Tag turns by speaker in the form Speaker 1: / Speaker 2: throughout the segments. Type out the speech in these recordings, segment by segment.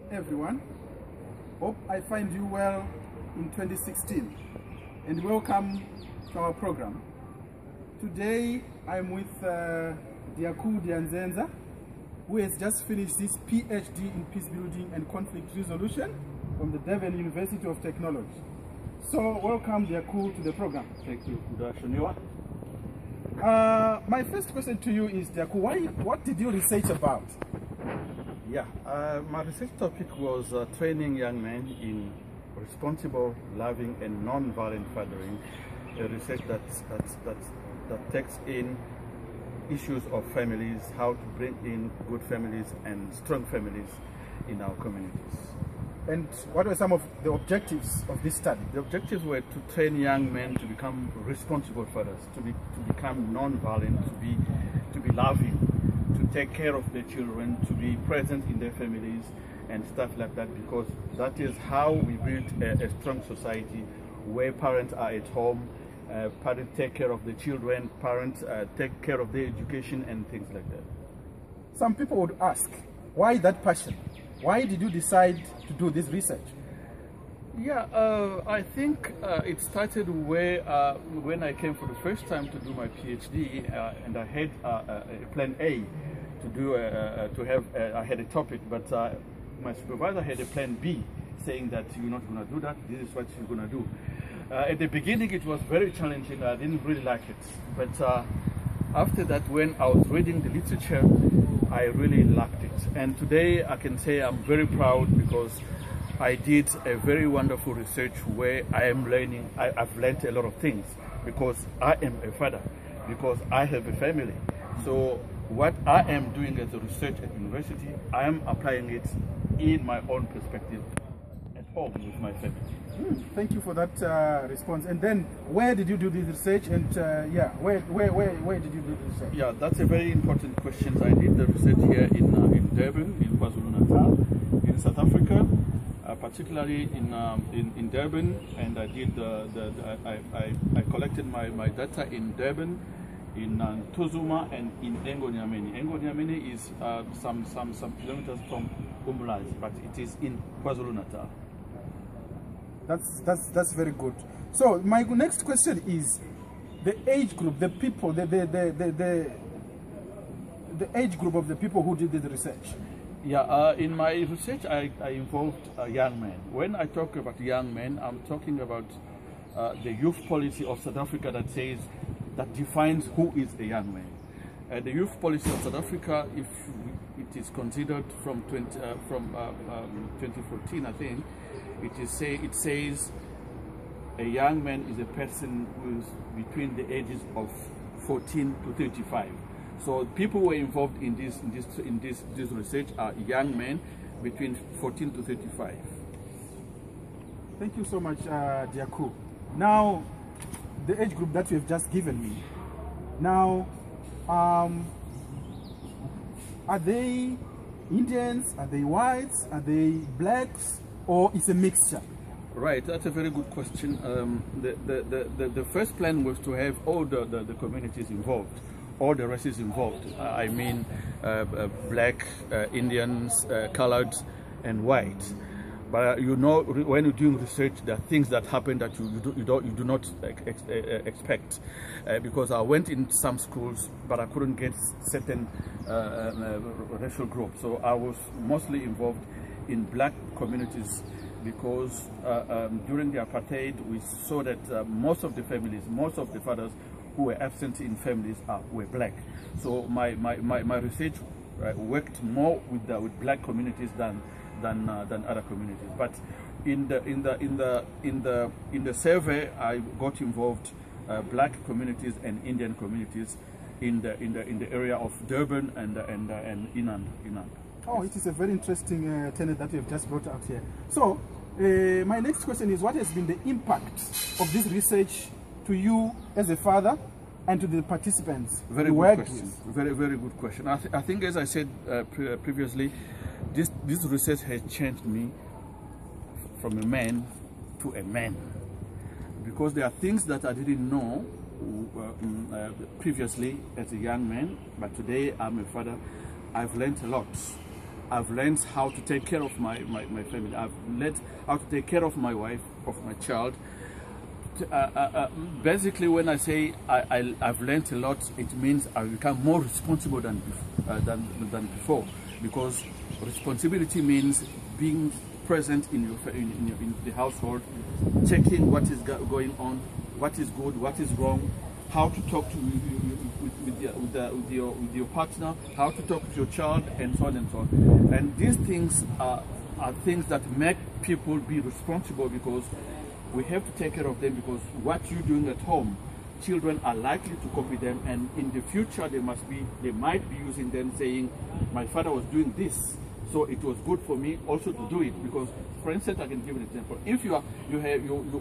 Speaker 1: Everyone, hope I find you well in 2016 and welcome to our program. Today I'm with Diaku Dianzenza, who has just finished his PhD in Peacebuilding and Conflict Resolution from the Durban University of Technology. So welcome Diaku to the program.
Speaker 2: Thank you, Kuda, Shoniwa.
Speaker 1: My first question to you is, Diaku, what did you research about?
Speaker 2: Yeah, my research topic was training young men in responsible, loving and non-violent fathering, a research that takes in issues of families, how to bring in good families and strong families in our communities.
Speaker 1: And what were some of the objectives of this study?
Speaker 2: The objectives were to train young men to become responsible fathers, to become non-violent, to be loving, to take care of their children, to be present in their families and stuff like that, because that is how we build a strong society where parents are at home, parents take care of the children, parents take care of their education and things like that.
Speaker 1: Some people would ask, why that passion? Why did you decide to do this research?
Speaker 2: Yeah, I think it started where when I came for the first time to do my PhD, and I had a plan A to do I had a topic, but my supervisor had a plan B, saying that you're not going to do that. This is what you're going to do. At the beginning, it was very challenging. I didn't really like it, but after that, when I was reading the literature, I really liked it. And today, I can say I'm very proud because I did a very wonderful research where I am learning. I've learned a lot of things because I am a father, because I have a family. So what I am doing as a research at university, I am applying it in my own perspective at home with my family.
Speaker 1: Thank you for that response. And then, where did you do this research? And yeah, where did you do this research?
Speaker 2: Yeah, that's a very important question. I did the research here in Durban, in KwaZulu-Natal, in South Africa, particularly in Durban, and I did I collected my data in Durban, in Tuzuma, and in Engonyameni. Engonyameni is some kilometers from Umlazi, but it is in KwaZulu-Natal.
Speaker 1: That's very good. So my next question is the age group, the people, the age group of the people who did the research.
Speaker 2: Yeah, in my research I involved young men. When I talk about young men, I'm talking about the youth policy of South Africa that defines who is a young man. The youth policy of South Africa, if it is considered from 2014, I think, it says a young man is a person who is between the ages of 14 to 35. So people who are involved in this research are young men between 14 to 35.
Speaker 1: Thank you so much, Diaku. Now, the age group that you have just given me. Now, are they Indians? Are they whites? Are they blacks? Or it's a mixture?
Speaker 2: Right, that's a very good question. The first plan was to have all the communities involved, all the races involved. I mean, black, Indians, colored, and white. But you know, when you're doing research, there are things that happen that you do not expect. Because I went in some schools, but I couldn't get certain racial groups. So I was mostly involved in black communities because during the apartheid we saw that most of the families, most of the fathers who were absent in families were black. So my research worked more with black communities than other communities. But in the survey I got involved black communities and Indian communities in the area of Durban and Inand.
Speaker 1: Oh, it is a very interesting tenet that you have just brought out here. So, my next question is, what has been the impact of this research to you as a father and to the participants?
Speaker 2: Very good question. Very good question. I think, as I said previously, this research has changed me from a man to a man, because there are things that I didn't know previously as a young man, but today I'm a father. I've learned a lot. I've learned how to take care of my family. I've learned how to take care of my wife, of my child. Basically, when I say I've learned a lot, it means I've become more responsible than before, because responsibility means being present in the household, checking what is going on, what is good, what is wrong, how to talk to with your partner, how to talk to your child, and so on and so on. And these things are things that make people be responsible, because we have to take care of them, because what you're doing at home, children are likely to copy them, and in the future they might be using them, saying, my father was doing this, so it was good for me also to do it. Because, for instance, I can give an example. If you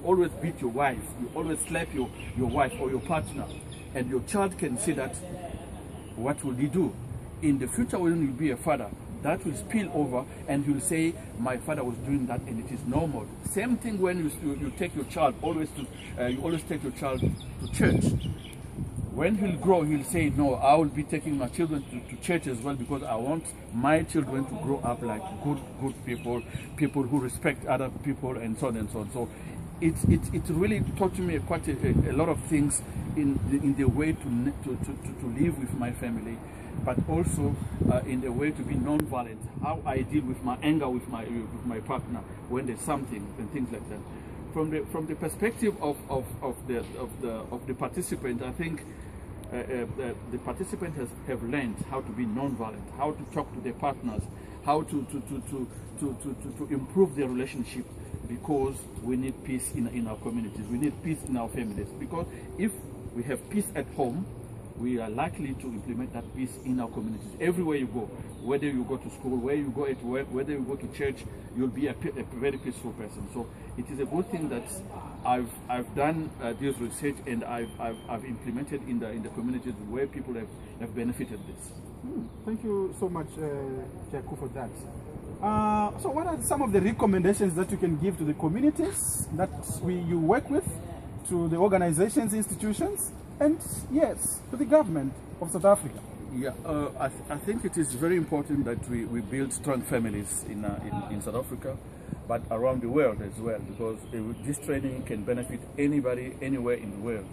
Speaker 2: always beat your wife, you always slap your wife or your partner, and your child can see that, what will he do? In the future, when you be a father, that will spill over, and you'll say, my father was doing that, and it is normal. Same thing when you take your child, you always take your child to church. When he'll grow, he'll say, no, I will be taking my children to church as well, because I want my children to grow up like good people who respect other people, and so on and so on. So it really taught me quite a lot of things in the way to live with my family, but also in the way to be non-violent, how I deal with my anger with my partner when there's something and things like that. From the perspective of the participant, I think the participants have learned how to be non-violent, how to talk to their partners, how to improve their relationship, because we need peace in our communities, we need peace in our families. Because if we have peace at home, we are likely to implement that peace in our communities. Everywhere you go, whether you go to school, where you go at work, whether you go to church, you'll be a very peaceful person. So it is a good thing that I've done this research, and I've implemented in the communities where people have benefited this.
Speaker 1: Thank you so much, Diaku, for that. So what are some of the recommendations that you can give to the communities that you work with, to the organizations, institutions, and yes, to the government of South Africa?
Speaker 2: Yeah, I think it is very important that we build strong families in South Africa, but around the world as well, because this training can benefit anybody, anywhere in the world.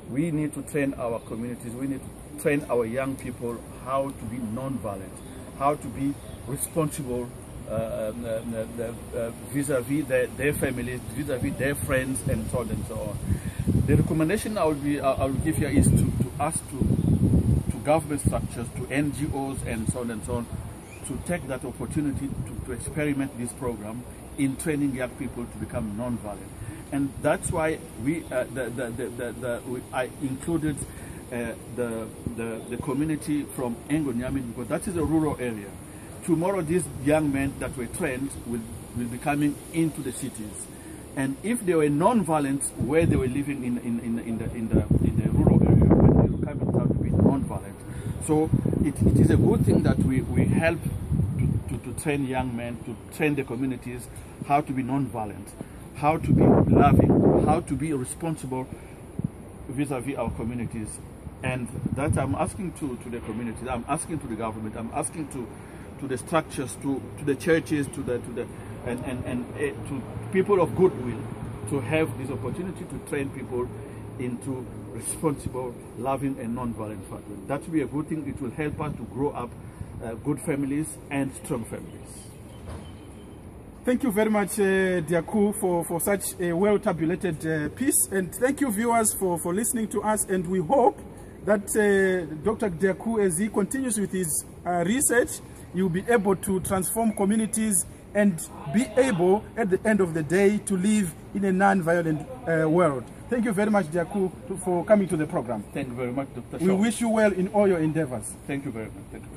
Speaker 2: We need to train our communities, we need to train our young people how to be non-violent, how to be responsible vis-a-vis their families, vis-a-vis their friends, and so on and so on. The recommendation I will give here is to ask to government structures, to NGOs, and so on, to take that opportunity to experiment this program in training young people to become non-violent. And that's why I included the community from Engonyami, because that is a rural area. Tomorrow, these young men that were trained will be coming into the cities. And if they were non-violent where they were living in the rural area, when they will come in town to be non-violent. So it is a good thing that we help to train young men, to train the communities how to be non-violent, how to be loving, how to be responsible vis-a-vis our communities. And that I'm asking to the communities, I'm asking to the government, I'm asking to the structures, to the churches, to people of goodwill, to have this opportunity to train people into responsible, loving, and non-violent family. That will be a good thing. It will help us to grow up good families and strong families.
Speaker 1: Thank you very much, Diaku, for such a well-tabulated piece, and thank you, viewers, for listening to us. And we hope that Dr. Diaku, as he continues with his research, you'll be able to transform communities and be able, at the end of the day, to live in a non-violent world. Thank you very much, Diaku, for coming to the program.
Speaker 2: Thank you very much, Dr. Shaw.
Speaker 1: We wish you well in all your endeavors.
Speaker 2: Thank you very much. Thank you.